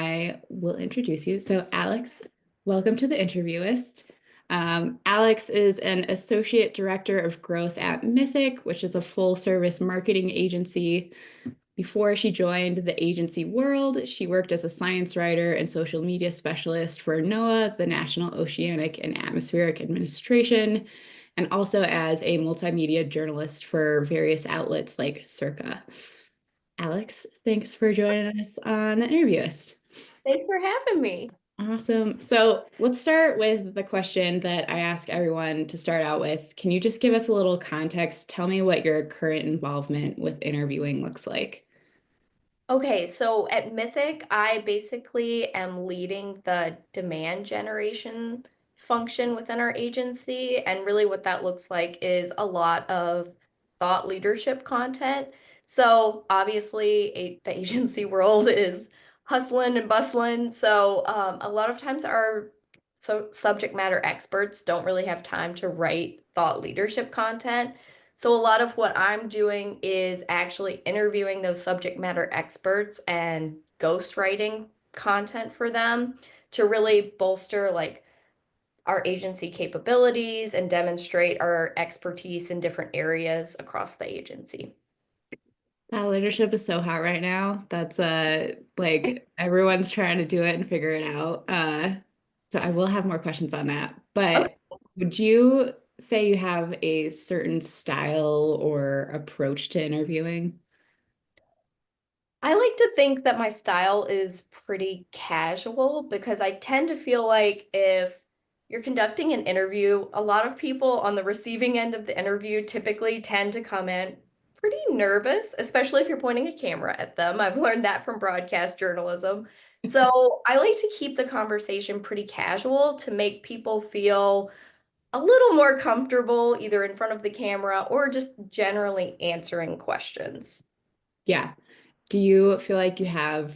I will introduce you. So, Alex, welcome to the Interviewist. Alex is an associate director of growth at Mythic, which is a full service marketing agency. Before she joined the agency world, she worked as a science writer and social media specialist for NOAA, the National Oceanic and Atmospheric Administration, and also as a multimedia journalist for various outlets like Circa. Alex, thanks for joining us on the Interviewist. Thanks for having me. Awesome. So let's start with the question that I ask everyone to start out with. Can you just give us a little context? Tell me what your current involvement with interviewing looks like. Okay, so at Mythic, I basically am leading the demand generation function within our agency. And really, what that looks like is a lot of thought leadership content. So, obviously, the agency world is hustling and bustling. So, a lot of times, our subject matter experts don't really have time to write thought leadership content. So a lot of what I'm doing is actually interviewing those subject matter experts and ghostwriting content for them to really bolster like our agency capabilities and demonstrate our expertise in different areas across the agency. Leadership is so hot right now. That's like everyone's trying to do it and figure it out. So I will have more questions on that. Okay. But would you say you have a certain style or approach to interviewing? I like to think that my style is pretty casual because I tend to feel like if you're conducting an interview, a lot of people on the receiving end of the interview typically tend to come in pretty nervous, especially if you're pointing a camera at them. I've learned that from broadcast journalism. So I like to keep the conversation pretty casual to make people feel a little more comfortable either in front of the camera or just generally answering questions. Yeah. Do you feel like you have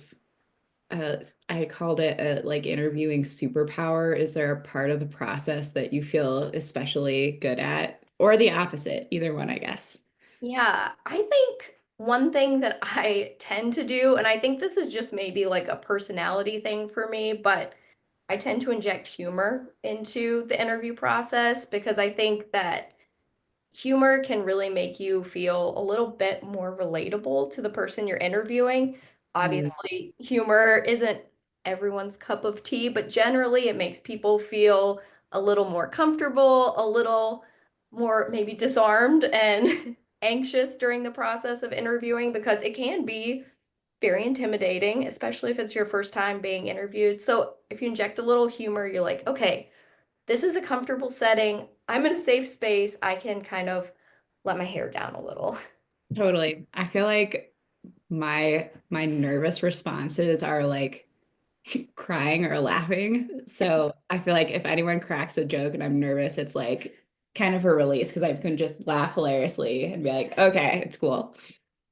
I called it a like interviewing superpower. Is there a part of the process that you feel especially good at, or the opposite? Either one, I guess. Yeah, I think one thing that I tend to do, and I think this is just maybe like a personality thing for me, but I tend to inject humor into the interview process because I think that humor can really make you feel a little bit more relatable to the person you're interviewing. Mm. Obviously, humor isn't everyone's cup of tea, but generally it makes people feel a little more comfortable, a little more maybe disarmed and anxious during the process of interviewing because it can be very intimidating, especially if it's your first time being interviewed. So if you inject a little humor, you're like, okay, this is a comfortable setting. I'm in a safe space. I can kind of let my hair down a little. Totally. I feel like my nervous responses are like crying or laughing. So I feel like if anyone cracks a joke and I'm nervous, it's like kind of a release because I can just laugh hilariously and be like, okay, it's cool.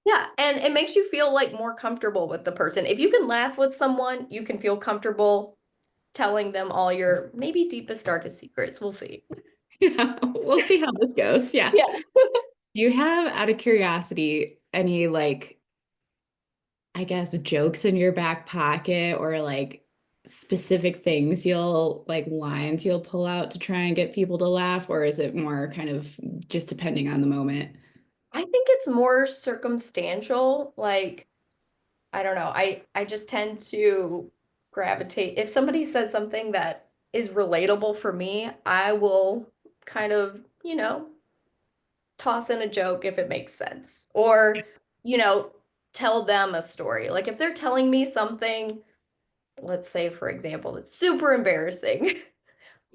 Yeah, and it makes you feel like more comfortable with the person. If you can laugh with someone, you can feel comfortable telling them all your maybe deepest, darkest secrets. We'll see. Yeah, we'll see how this goes. Yeah. Yeah. Do you have, out of curiosity, any like, I guess, jokes in your back pocket or like specific things you'll like lines you'll pull out to try and get people to laugh, or is it more kind of just depending on the moment? I think it's more circumstantial. Like, I don't know. I just tend to gravitate. If somebody says something that is relatable for me, I will kind of, toss in a joke if it makes sense. Or, you know, tell them a story. Like if they're telling me something, let's say, for example, that's super embarrassing,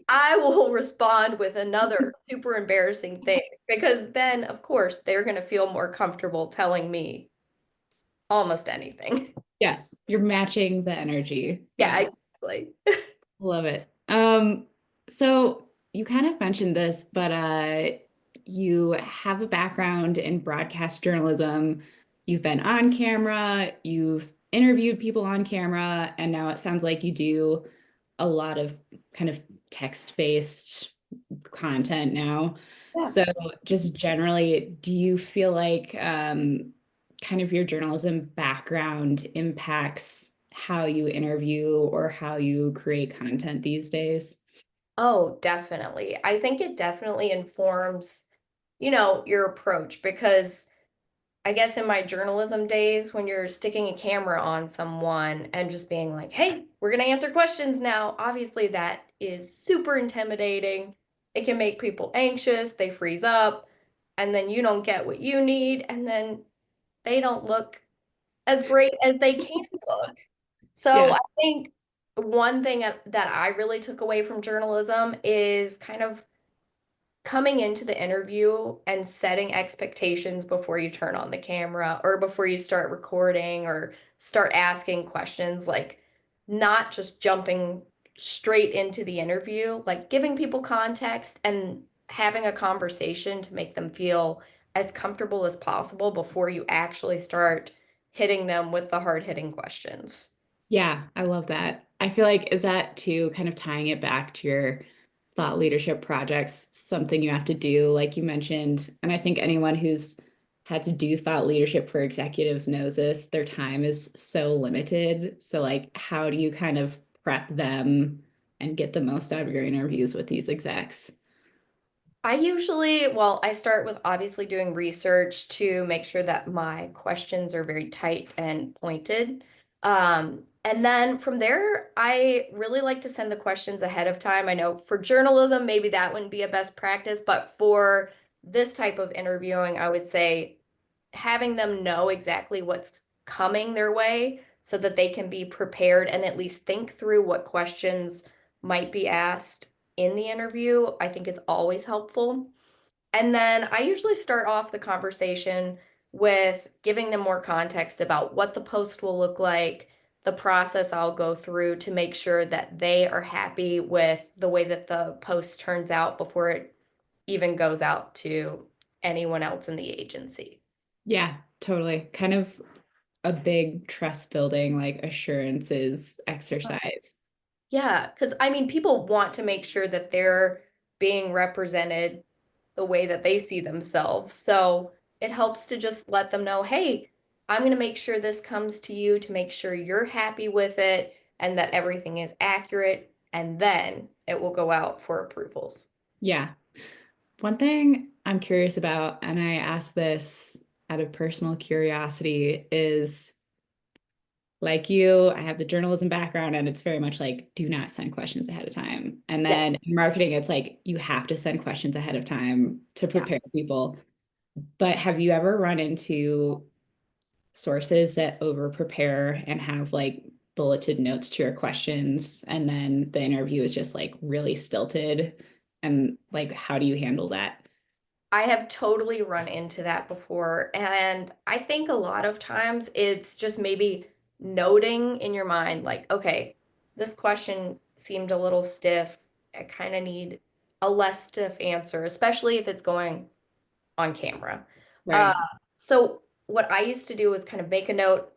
I will respond with another super embarrassing thing because then, of course, they're going to feel more comfortable telling me almost anything. Yes, you're matching the energy. Yeah, Yeah, exactly. love it. So you kind of mentioned this, but you have a background in broadcast journalism. You've been on camera, you've interviewed people on camera, and now it sounds like you do a lot of kind of text-based content now. Yeah. So just generally, do you feel like kind of your journalism background impacts how you interview or how you create content these days? Oh, definitely. I think it definitely informs, your approach because I guess in my journalism days, when you're sticking a camera on someone and just being like, hey, we're going to answer questions now, obviously that is super intimidating. It can make people anxious, they freeze up, and then you don't get what you need, and then they don't look as great as they can look. So Yeah. I think one thing that I really took away from journalism is kind of coming into the interview and setting expectations before you turn on the camera or before you start recording or start asking questions, like not just jumping straight into the interview, like giving people context and having a conversation to make them feel as comfortable as possible before you actually start hitting them with the hard-hitting questions. Yeah, I love that. I feel like is that too kind of tying it back to your thought leadership projects, something you have to do, like you mentioned. And I think anyone who's had to do thought leadership for executives knows this. Their time is so limited. So, like, how do you kind of prep them and get the most out of your interviews with these execs? I start with obviously doing research to make sure that my questions are very tight and pointed. And then from there, I really like to send the questions ahead of time. I know for journalism, maybe that wouldn't be a best practice, but for this type of interviewing, I would say having them know exactly what's coming their way so that they can be prepared and at least think through what questions might be asked in the interview, I think is always helpful. And then I usually start off the conversation with giving them more context about what the post will look like, the process I'll go through to make sure that they are happy with the way that the post turns out before it even goes out to anyone else in the agency. Yeah, totally. Kind of a big trust building, like assurances exercise. Yeah, because I mean, people want to make sure that they're being represented the way that they see themselves. So it helps to just let them know, hey, I'm going to make sure this comes to you to make sure you're happy with it and that everything is accurate. And then it will go out for approvals. Yeah. One thing I'm curious about, and I ask this out of personal curiosity, is like you, I have the journalism background, and it's very much like do not send questions ahead of time. And Yes. then in marketing, it's like you have to send questions ahead of time to Yeah. prepare people. But have you ever run into sources that over prepare and have like bulleted notes to your questions, and then the interview is just like really stilted? And like, how do you handle that? I have totally run into that before. And I think a lot of times it's just maybe noting in your mind, like, okay, this question seemed a little stiff. I kind of need a less stiff answer, especially if it's going on camera. Uh, Right. so, what I used to do was kind of make a note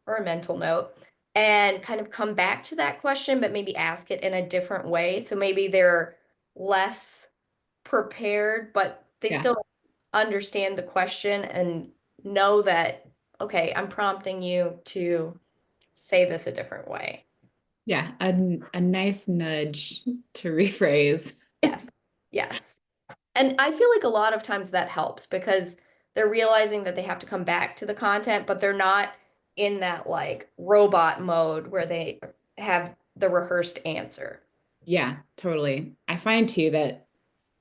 or a mental note and kind of come back to that question, but maybe ask it in a different way. So, maybe they're less prepared, but they Yeah. still understand the question and know that, okay, I'm prompting you to say this a different way. Yeah. A nice nudge to rephrase. Yes. Yes. And I feel like a lot of times that helps because they're realizing that they have to come back to the content, but they're not in that like robot mode where they have the rehearsed answer. Yeah, totally. I find too that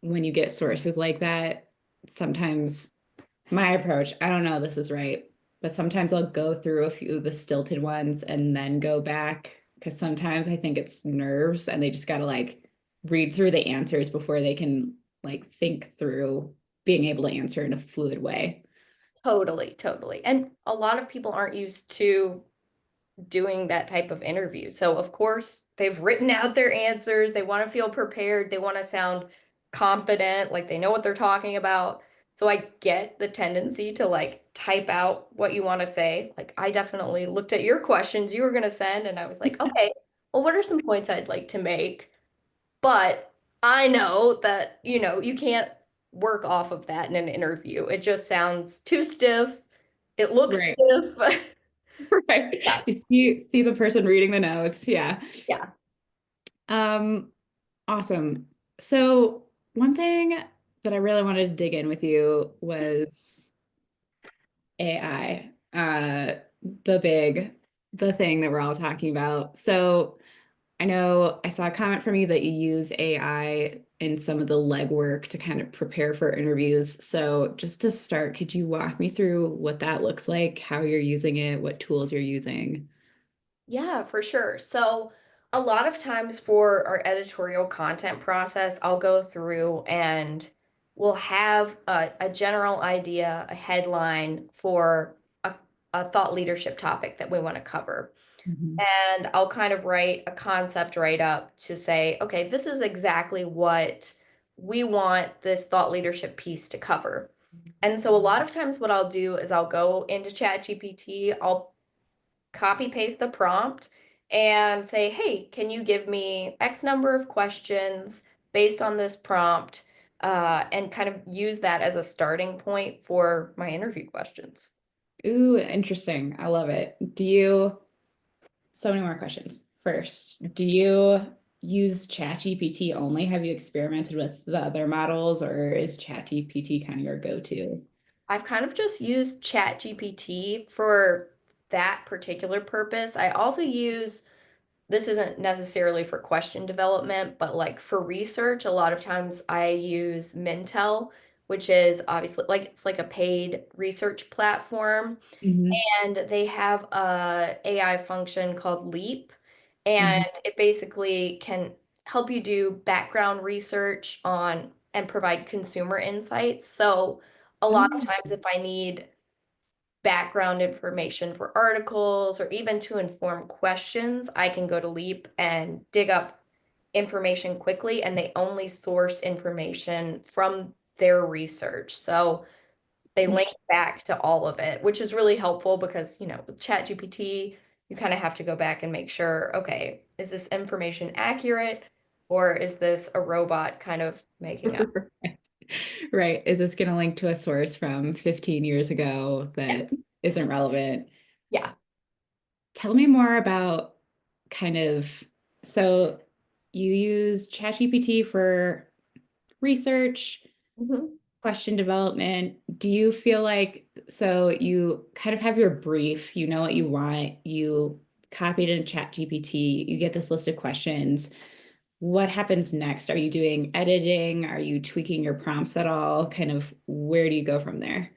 when you get sources like that, sometimes my approach, I don't know this is right, but sometimes I'll go through a few of the stilted ones and then go back because sometimes I think it's nerves and they just got to like read through the answers before they can like think through being able to answer in a fluid way. Totally, totally. And a lot of people aren't used to doing that type of interview. So, of course, they've written out their answers. They want to feel prepared. They want to sound confident, like they know what they're talking about. So, I get the tendency to like type out what you want to say. Like, I definitely looked at your questions you were going to send, and I was like, okay, well, what are some points I'd like to make? But I know that, you can't work off of that in an interview. It just sounds too stiff. It looks Right. stiff. Right. Yeah. You see the person reading the notes. Yeah. Yeah. Um, awesome. So one thing that I really wanted to dig in with you was AI, the thing that we're all talking about. So I know I saw a comment from you that you use AI in some of the legwork to kind of prepare for interviews. So just to start, could you walk me through what that looks like, how you're using it, what tools you're using? Yeah, for sure. So, a lot of times for our editorial content process, I'll go through and we'll have a general idea, a headline for a thought leadership topic that we want to cover. Mhm. And I'll kind of write a concept write up to say, okay, this is exactly what we want this thought leadership piece to cover. And so, a lot of times, what I'll do is I'll go into ChatGPT, I'll copy paste the prompt and say, hey, can you give me X number of questions based on this prompt? And kind of use that as a starting point for my interview questions. Ooh, interesting. I love it. So many more questions. First, do you use ChatGPT only? Have you experimented with the other models, or is ChatGPT kind of your go-to? I've kind of just used ChatGPT for that particular purpose. I also use this isn't necessarily for question development, but like for research, a lot of times I use Mintel, which is obviously like it's like a paid research platform, Hmm. and they have a AI function called Leap, and Hmm. it basically can help you do background research on and provide consumer insights. So a lot of times if I need background information for articles or even to inform questions, I can go to Leap and dig up information quickly, and they only source information from their research. So they link Interesting. back to all of it, which is really helpful because, with ChatGPT, you kind of have to go back and make sure, okay, is this information accurate or is this a robot kind of making up? Right. Is this going to link to a source from 15 years ago Yes. that isn't relevant? Yeah. Tell me more about kind of, so you use ChatGPT for research, Mhm. question development. Do you feel like, so you kind of have your brief, you know what you want, you copied in ChatGPT, you get this list of questions. What happens next? Are you doing editing? Are you tweaking your prompts at all? Kind of where do you go from there?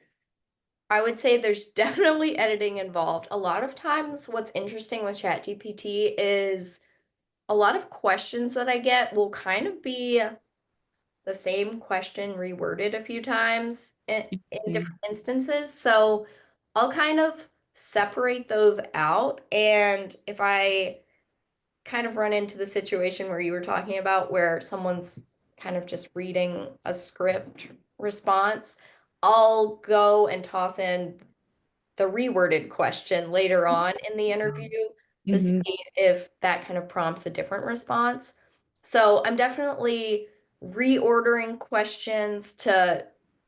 I would say there's definitely editing involved. A lot of times, what's interesting with ChatGPT is a lot of questions that I get will kind of be the same question reworded a few times in Interesting. different instances. So I'll kind of separate those out. And if I kind of run into the situation where you were talking about where someone's kind of just reading a script response, I'll go and toss in the reworded question later on in the interview to Hmm. see if that kind of prompts a different response. So I'm definitely reordering questions to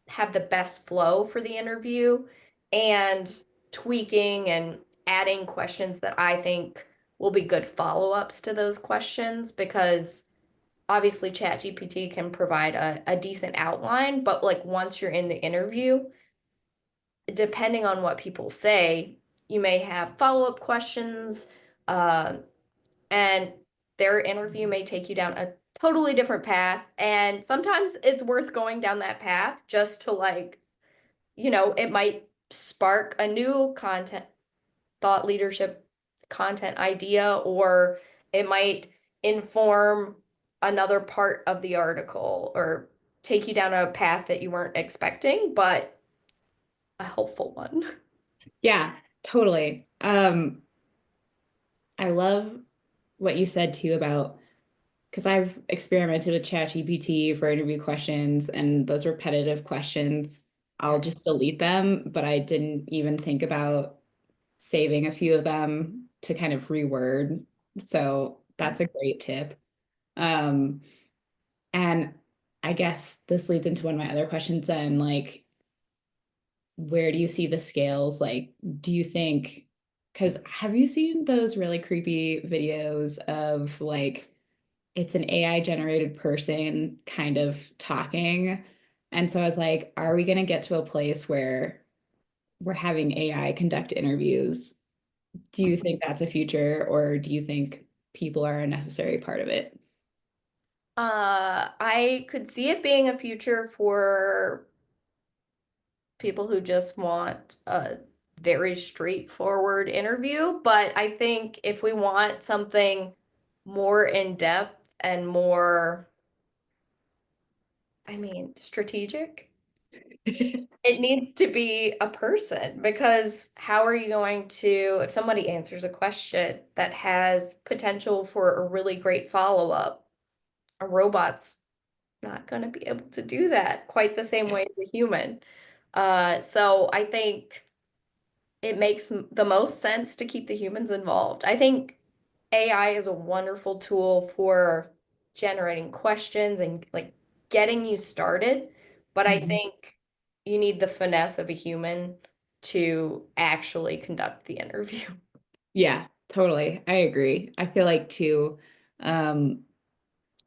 have the best flow for the interview and tweaking and adding questions that I think will be good follow-ups to those questions because obviously ChatGPT can provide a decent outline, but like once you're in the interview, depending on what people say, you may have follow-up questions, uh, and their interview may take you down a totally different path. And sometimes it's worth going down that path just to like, it might spark a new content, thought leadership content idea, or it might inform another part of the article or take you down a path that you weren't expecting, but a helpful one. Yeah, totally. I love what you said too about because I've experimented with ChatGPT for interview questions and those repetitive questions, I'll just delete them, but I didn't even think about saving a few of them to kind of reword. So that's a great tip. Um, and I guess this leads into one of my other questions then, like, where do you see the scales? Like, do you think Because have you seen those really creepy videos of like it's an AI generated person kind of talking? And so I was like, are we going to get to a place where we're having AI conduct interviews? Do you think that's a future, or do you think people are a necessary part of it? I could see it being a future for people who just want a very straightforward interview, but I think if we want something more in depth and more, I mean, strategic, it needs to be a person because how are you going to, if somebody answers a question that has potential for a really great follow-up, a robot's not going to be able to do that quite the same way as a human. So I think it makes the most sense to keep the humans involved. I think AI is a wonderful tool for generating questions and like getting you started, but I Mhm. think you need the finesse of a human to actually conduct the interview. Yeah, totally. I agree. I feel like too, um,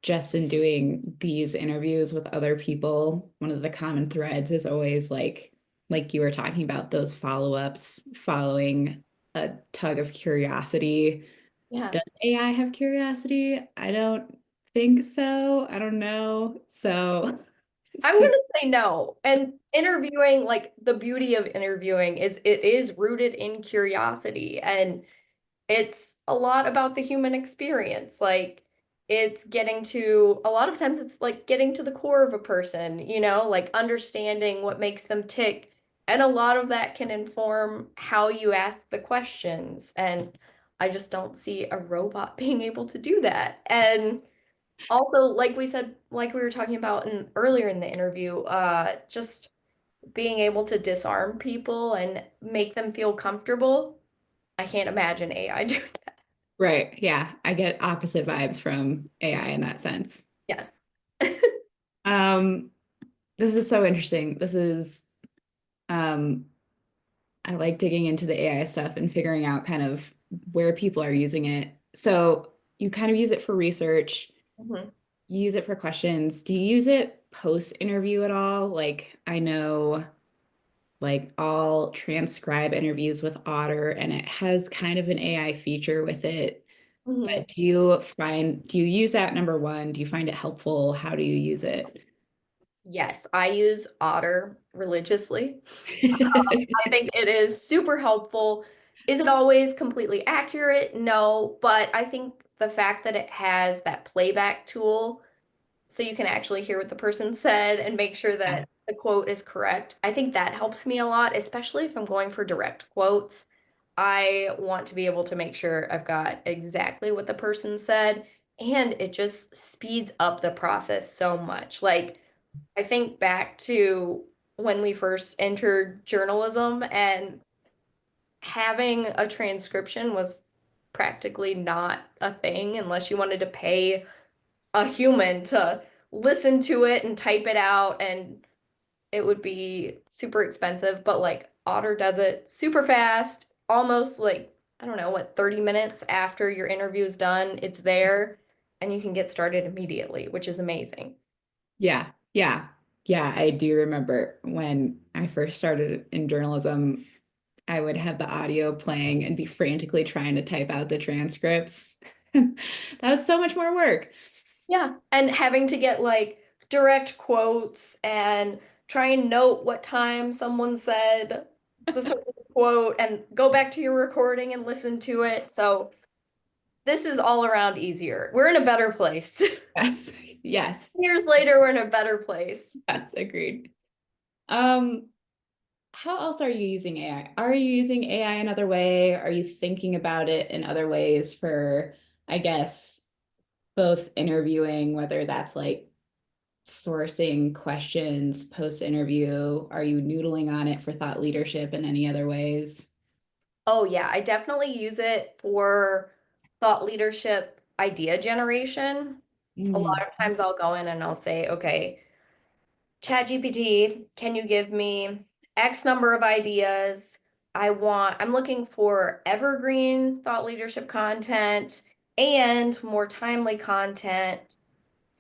just in doing these interviews with other people, one of the common threads is always like you were talking about those follow-ups following a tug of curiosity. Yeah. Does AI have curiosity? I don't think so. I don't know. So, I'm gonna see, say no. And interviewing, like the beauty of interviewing is it is rooted in curiosity and it's a lot about the human experience. Like it's getting to, a lot of times it's like getting to the core of a person, like understanding what makes them tick. And a lot of that can inform how you ask the questions. And I just don't see a robot being able to do that. And also, like we said, like we were talking about earlier in the interview, just being able to disarm people and make them feel comfortable. I can't imagine AI doing that. right. Yeah, I get opposite vibes from AI in that sense. Yes. Um, this is so interesting. This is um I like digging into the AI stuff and figuring out kind of where people are using it. So you kind of use it for research, Mhm. you use it for questions. Do you use it post interview at all? Like I know like I'll transcribe interviews with Otter and it has kind of an AI feature with it. Mhm. But do you use that number one? Do you find it helpful? How do you use it? Yes, I use Otter religiously. I think it is super helpful. Is it always completely accurate? No, but I think the fact that it has that playback tool so you can actually hear what the person said and make sure Yeah. that the quote is correct. I think that helps me a lot, especially if I'm going for direct quotes. I want to be able to make sure I've got exactly what the person said, and it just speeds up the process so much. Like, I think back to when we first entered journalism, and having a transcription was practically not a thing unless you wanted to pay a human to listen to it and type it out, and it would be super expensive, but like Otter does it super fast, almost like I don't know what 30 minutes after your interview is done, it's there and you can get started immediately, which is amazing. Yeah, yeah, yeah. I do remember when I first started in journalism, I would have the audio playing and be frantically trying to type out the transcripts. That was so much more work. Yeah, and having to get like direct quotes and try and note what time someone said the certain quote and go back to your recording and listen to it. So this is all around easier. We're in a better place. Yes, yes, Years later, we're in a better place. yes, agreed. Um, how else are you using AI? Are you using AI another way? Are you thinking about it in other ways for, I guess, both interviewing, whether that's like sourcing questions post interview? Are you noodling on it for thought leadership in any other ways? Oh, yeah, I definitely use it for thought leadership idea generation. A lot Mm, of times I'll go in and I'll say, okay, ChatGPT, can you give me X number of ideas? I'm looking for evergreen thought leadership content and more timely content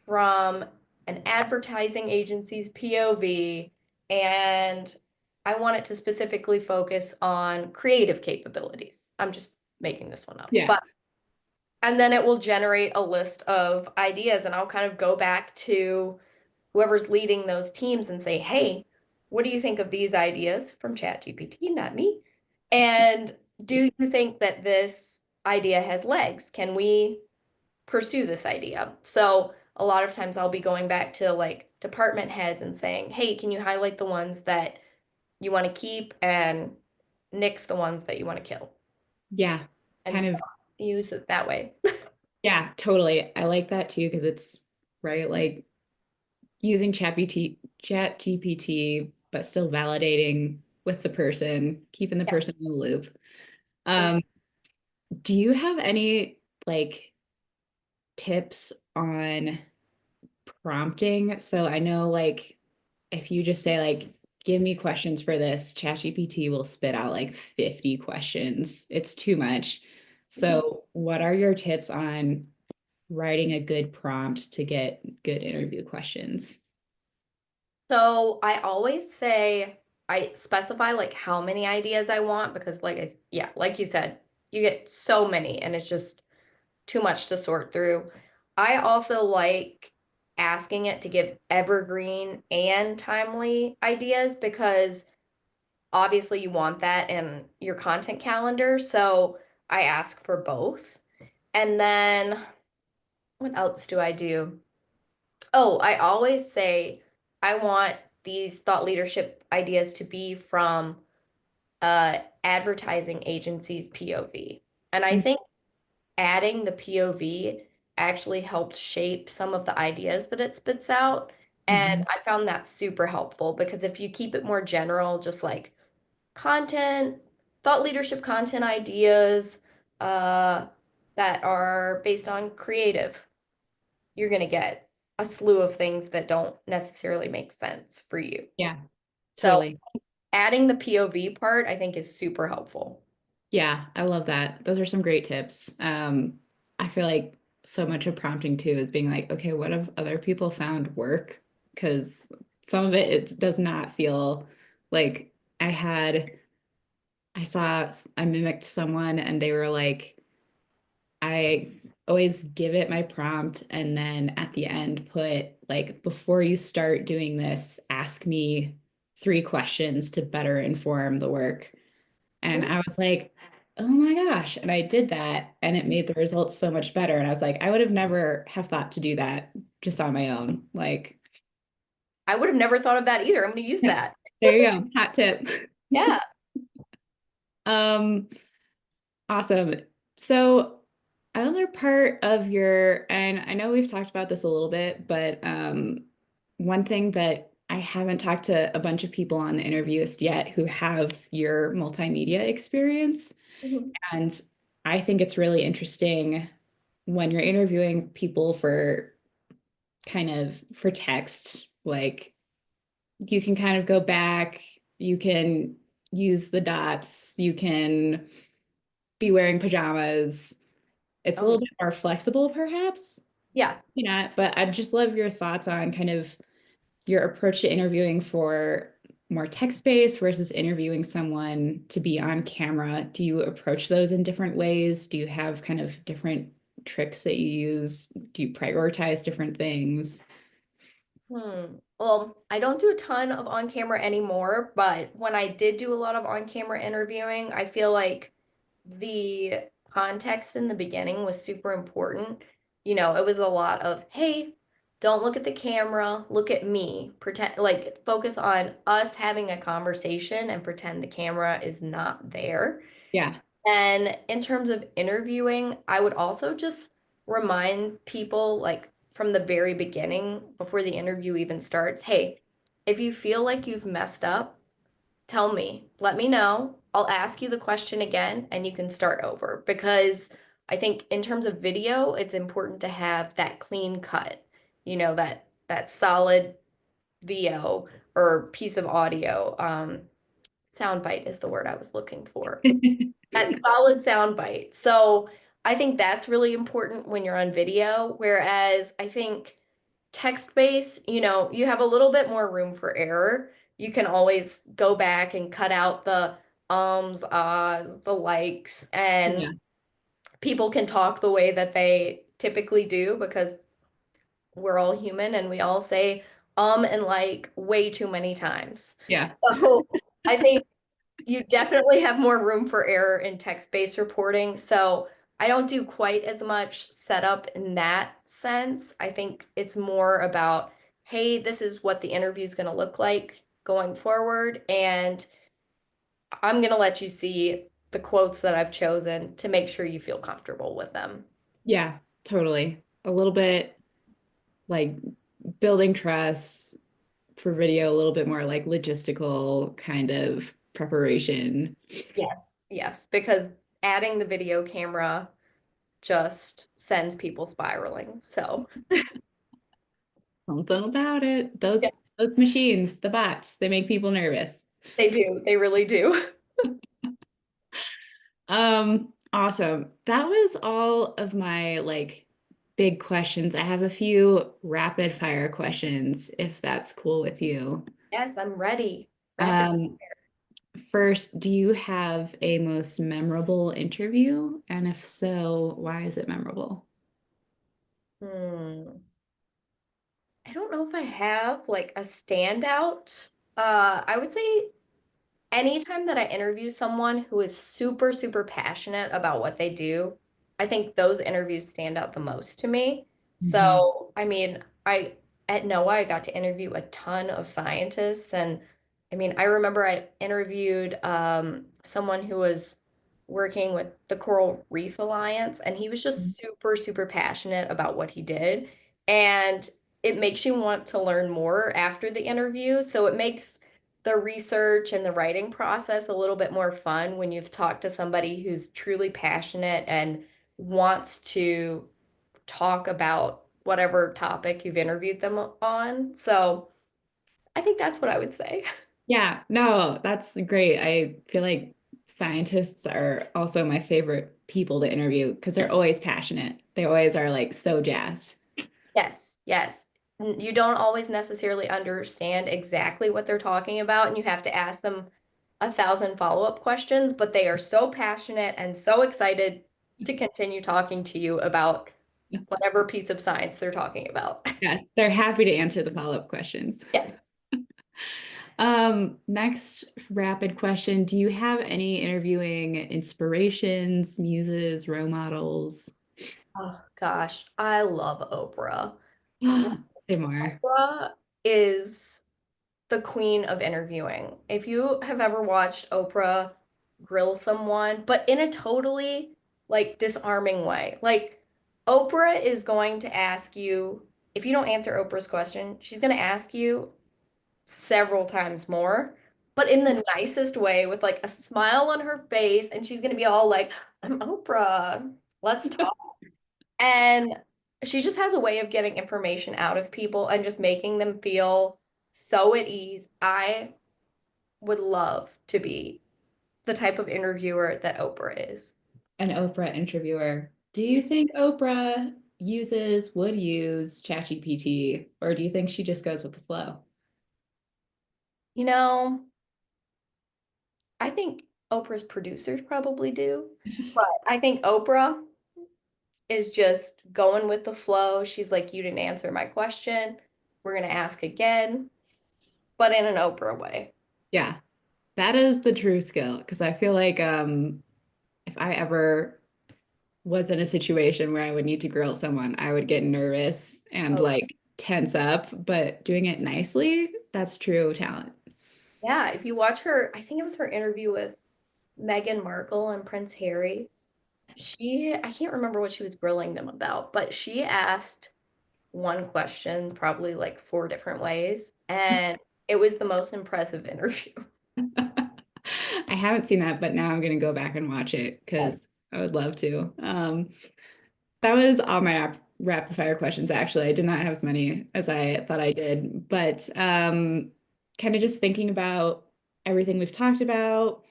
from an advertising agency's POV, and I want it to specifically focus on creative capabilities. I'm just making this one up. Yeah. But and then it will generate a list of ideas, and I'll kind of go back to whoever's leading those teams and say, "Hey, what do you think of these ideas from ChatGPT, not me? And do you think that this idea has legs? Can we pursue this idea?" So a lot of times I'll be going back to like department heads and saying, "Hey, can you highlight the ones that you want to keep and nix the ones that you want to kill?" Yeah. And Kind so of. use it that way. Yeah, totally. I like that too because it's right, like using chat GPT, but still validating with the person, keeping the Yeah. person in the loop. For sure. Um, do you have any like tips on prompting? So I know like if you just say like, give me questions for this, ChatGPT will spit out like 50 questions. It's too much. Mhm. So what are your tips on writing a good prompt to get good interview questions? So I always say I specify like how many ideas I want because yeah, like you said, you get so many and it's just too much to sort through. I also like asking it to give evergreen and timely ideas because obviously you want that in your content calendar. So I ask for both. And then what else do I do? Oh, I always say I want these thought leadership ideas to be from advertising agency's POV. And I think adding the POV actually helps shape some of the ideas that it spits out. And Mm-hmm. I found that super helpful because if you keep it more general, just like content, thought leadership content ideas uh, that are based on creative, you're going to get a slew of things that don't necessarily make sense for you. Yeah, So totally. adding the POV part, I think, is super helpful. Yeah, I love that. Those are some great tips. I feel like so much of prompting too is being like, okay, what have other people found work? Because some of it does not feel like I had, I mimicked someone and they were like, I always give it my prompt and then at the end put like, before you start doing this, ask me 3 questions to better inform the work. And Mhm. I was like, oh my gosh. And I did that and it made the results so much better. And I was like, I would have never have thought to do that just on my own. Like, I would have never thought of that either. I'm going to use yeah, that. there you go. Hot tip. Yeah. Um, awesome. So another part of your, and I know we've talked about this a little bit, but one thing that I haven't talked to a bunch of people on the interviewist yet who have your multimedia experience. Mhm. And I think it's really interesting when you're interviewing people for kind of for text, like you can kind of go back, you can use the dots, you can be wearing pajamas. It's a Oh, little bit more flexible, perhaps. yeah. Yeah, but I'd just love your thoughts on kind of your approach to interviewing for more text-based versus interviewing someone to be on camera. Do you approach those in different ways? Do you have kind of different tricks that you use? Do you prioritize different things? Well, I don't do a ton of on camera anymore, but when I did do a lot of on camera interviewing, I feel like the context in the beginning was super important. It was a lot of, hey, don't look at the camera, look at me. Pretend like focus on us having a conversation and pretend the camera is not there. Yeah. And in terms of interviewing, I would also just remind people, like from the very beginning, before the interview even starts, hey, if you feel like you've messed up, tell me, let me know. I'll ask you the question again and you can start over. Because I think in terms of video, it's important to have that clean cut, that solid VO or piece of audio. Soundbite is the word I was looking for. That solid soundbite. So I think that's really important when you're on video, whereas I think text-based, you have a little bit more room for error. You can always go back and cut out the ahs, the likes, and Yeah, people can talk the way that they typically do because we're all human and we all say and like way too many times. yeah, So I think you definitely have more room for error in text-based reporting. So I don't do quite as much setup in that sense. I think it's more about, hey, this is what the interview is going to look like going forward. And I'm going to let you see the quotes that I've chosen to make sure you feel comfortable with them. yeah, totally. A little bit like building trust for video, a little bit more like logistical kind of preparation. Yes, yes, because adding the video camera just sends people spiraling. So, Something about it. yeah, Those machines, the bots, they make people nervous. they do. They really do. Awesome. That was all of my like big questions. I have a few rapid fire questions if that's cool with you. Yes, I'm ready. Rapid. Um, First, do you have a most memorable interview? And if so, why is it memorable? Hmm. I don't know if I have like a standout. I would say anytime that I interview someone who is super, super passionate about what they do, I think those interviews stand out the most to me. Mhm. So, I mean, I at NOAA, I got to interview a ton of scientists. And I mean, I remember I interviewed someone who was working with the Coral Reef Alliance, and he was just super, super passionate about what he did. And it makes you want to learn more after the interview. So it makes the research and the writing process a little bit more fun when you've talked to somebody who's truly passionate and wants to talk about whatever topic you've interviewed them on. So I think that's what I would say. Yeah, no, that's great. I feel like scientists are also my favorite people to interview because they're always passionate. They always are like so jazzed. Yes, yes. You don't always necessarily understand exactly what they're talking about, and you have to ask them 1,000 follow-up questions, but they are so passionate and so excited to continue talking to you about whatever piece of science they're talking about. Yes, they're happy to answer the follow-up questions. Yes. Next rapid question. Do you have any interviewing inspirations, muses, role models? Oh gosh, I love Oprah. Say more. Oprah is the queen of interviewing. If you have ever watched Oprah grill someone, but in a totally like disarming way, like Oprah is going to ask you, if you don't answer Oprah's question, she's going to ask you several times more, but in the nicest way with like a smile on her face. And she's going to be all like, I'm Oprah. Let's talk. And she just has a way of getting information out of people and just making them feel so at ease. I would love to be the type of interviewer that Oprah is. An Oprah interviewer. Do you think Oprah would use ChatGPT, or do you think she just goes with the flow? You know, I think Oprah's producers probably do, but I think Oprah is just going with the flow. She's like, you didn't answer my question. We're going to ask again, but in an Oprah way. Yeah, that is the true skill because I feel like if I ever was in a situation where I would need to grill someone, I would get nervous and Oh, like tense up, but doing it nicely, that's true talent. yeah. If you watch her, I think it was her interview with Meghan Markle and Prince Harry. I can't remember what she was grilling them about, but she asked one question probably like four different ways, and it was the most impressive interview. I haven't seen that, but now I'm gonna go back and watch it Yes. because I would love to. That was all my rapid fire questions, actually. I did not have as many as I thought I did, but kind of just thinking about everything we've talked about,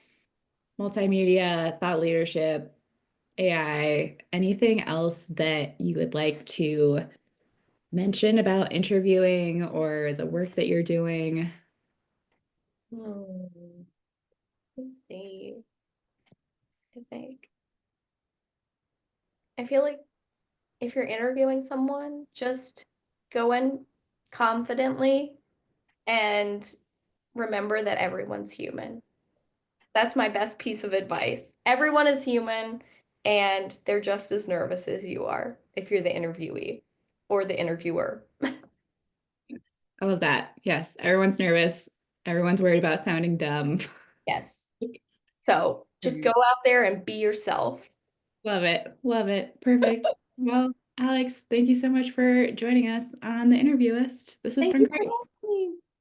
multimedia, thought leadership, AI, anything else that you would like to mention about interviewing or the work that you're doing? Hmm, let's see. I think. I feel like if you're interviewing someone, just go in confidently and remember that everyone's human. That's my best piece of advice. Everyone is human and they're just as nervous as you are if you're the interviewee or the interviewer. I love that. Yes, everyone's nervous. Everyone's worried about sounding dumb. Yes. So just go out there and be yourself. Love it. Love it. Perfect. Well, Alex, thank you so much for joining us on the Interviewist. This has Thank been you for great. having me.